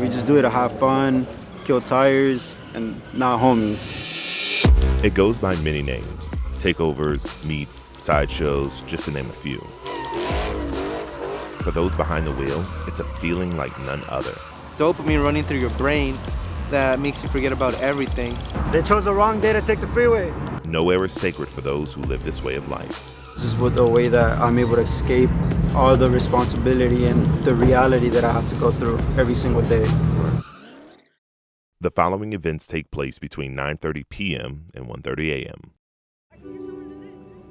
We just do it to have fun, kill tires, and not homies. It goes by many names: takeovers, meets, sideshows, just to name a few. For those behind the wheel, it's a feeling like none other. Dopamine running through your brain that makes you forget about everything. They chose the wrong day to take the freeway. Nowhere is sacred for those who live this way of life. This is the way that I'm able to escape all the responsibility and the reality that I have to go through every single day. The following events take place between 9:30 p.m. and 1:30 a.m.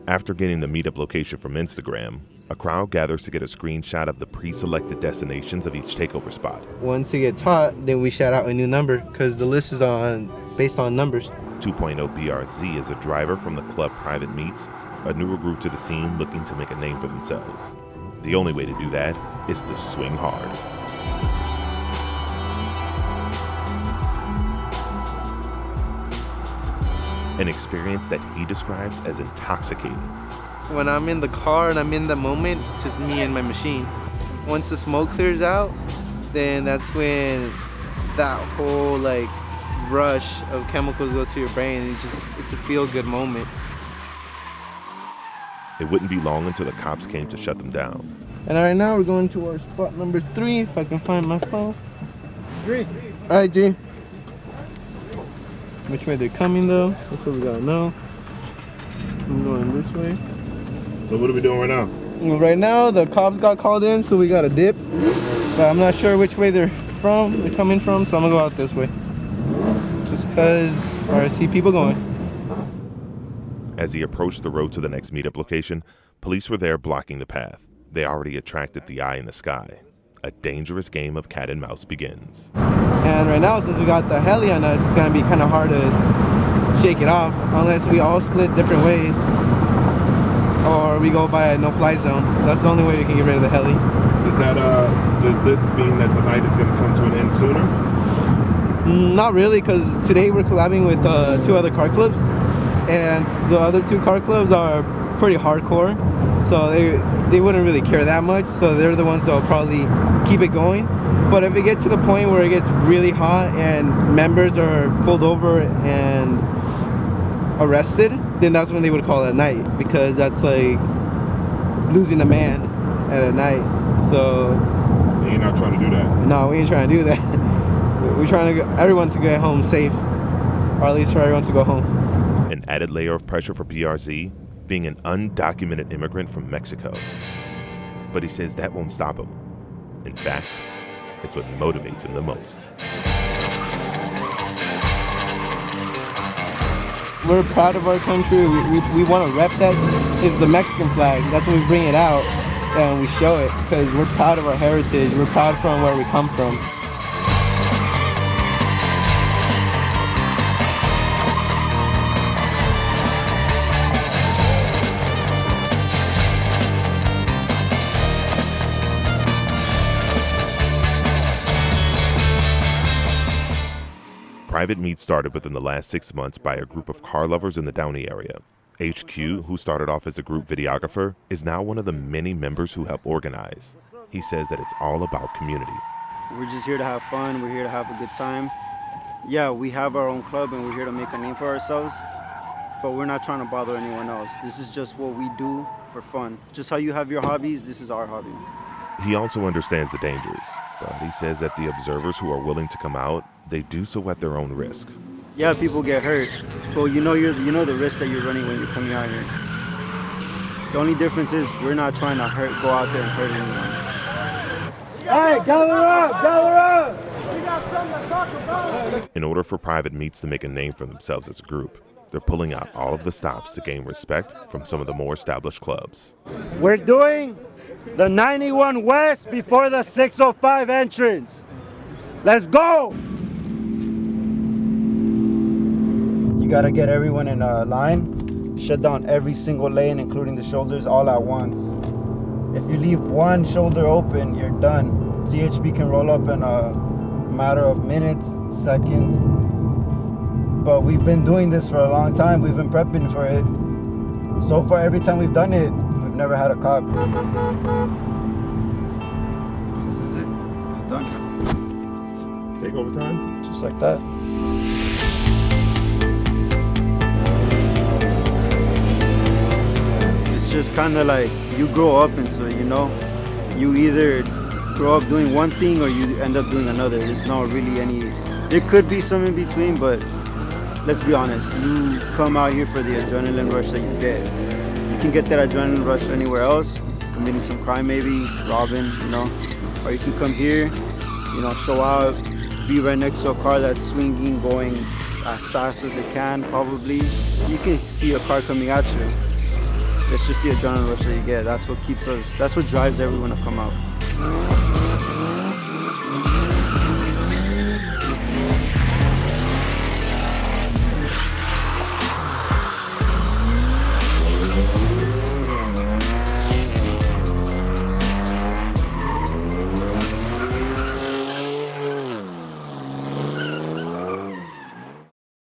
After getting the meetup location from Instagram, a crowd gathers to get a screenshot of the pre-selected destinations of each takeover spot. Once it gets hot, then we shout out a new number because the list is based on numbers. 2.0 PRZ is a driver from the club Private Meats, a newer group to the scene looking to make a name for themselves. The only way to do that is to swing hard. An experience that he describes as intoxicating. When I'm in the car and I'm in the moment, it's just me and my machine. Once the smoke clears out, then that's when that whole rush of chemicals goes to your brain. It's a feel-good moment. It wouldn't be long until the cops came to shut them down. And right now we're going to our spot number 3, if I can find my phone. 3. All right, G. Which way they're coming though? That's what we gotta know. I'm going this way. So what are we doing right now? Well, right now the cops got called in, so we gotta dip. But I'm not sure which way they're coming from, so I'm gonna go out this way. Just cause I see people going. As he approached the road to the next meetup location, police were there blocking the path. They already attracted the eye in the sky. A dangerous game of cat and mouse begins. And right now, since we got the heli on us, it's gonna be kind of hard to shake it off unless we all split different ways or we go by a no-fly zone. That's the only way we can get rid of the heli. Does this mean that the night is gonna come to an end sooner? Not really, because today we're collabing with 2 other car clubs, and the other 2 car clubs are pretty hardcore, so they wouldn't really care that much, so they're the ones that will probably keep it going. But if it gets to the point where it gets really hot and members are pulled over and arrested, then that's when they would call it at night, because that's like losing a man at a night. So You're not trying to do that? No, we ain't trying to do that. We're trying to get everyone to get home safe, or at least for everyone to go home. An added layer of pressure for PRZ, being an undocumented immigrant from Mexico. But he says that won't stop him. In fact, it's what motivates him the most. We're proud of our country. We want to rep that. It's the Mexican flag. That's when we bring it out and we show it, because we're proud of our heritage. We're proud from where we come from. Private Meat started within the last 6 months by a group of car lovers in the Downey area. HQ, who started off as a group videographer, is now one of the many members who help organize. He says that it's all about community. We're just here to have fun. We're here to have a good time. Yeah, we have our own club and we're here to make a name for ourselves, but we're not trying to bother anyone else. This is just what we do for fun. Just how you have your hobbies, this is our hobby. He also understands the dangers, but he says that the observers who are willing to come out, they do so at their own risk. Yeah, people get hurt, but you know the risk that you're running when you're coming out here. The only difference is we're not trying to go out there and hurt anyone. Hey, gather up! Gather up! We got something to talk about. In order for Private Meats to make a name for themselves as a group, they're pulling out all of the stops to gain respect from some of the more established clubs. We're doing the 91 West before the 605 entrance. Let's go! You gotta get everyone in a line, shut down every single lane, including the shoulders, all at once. If you leave one shoulder open, you're done. CHP can roll up in a matter of minutes, seconds. But we've been doing this for a long time. We've been prepping for it. So far, every time we've done it, we've never had a cop. This is it. It's done. take overtime? Just like that. It's just kind of like you grow up into it, you know? You either grow up doing one thing or you end up doing another. There's not really any, there could be some in between, but let's be honest, you come out here for the adrenaline rush that you get. You can get that adrenaline rush anywhere else, committing some crime maybe, robbing, you know? Or you can come here, you know, show out, be right next to a car that's swinging, going as fast as it can, probably. You can see a car coming at you. It's just the adrenaline rush that you get. That's what keeps us, that's what drives everyone to come out.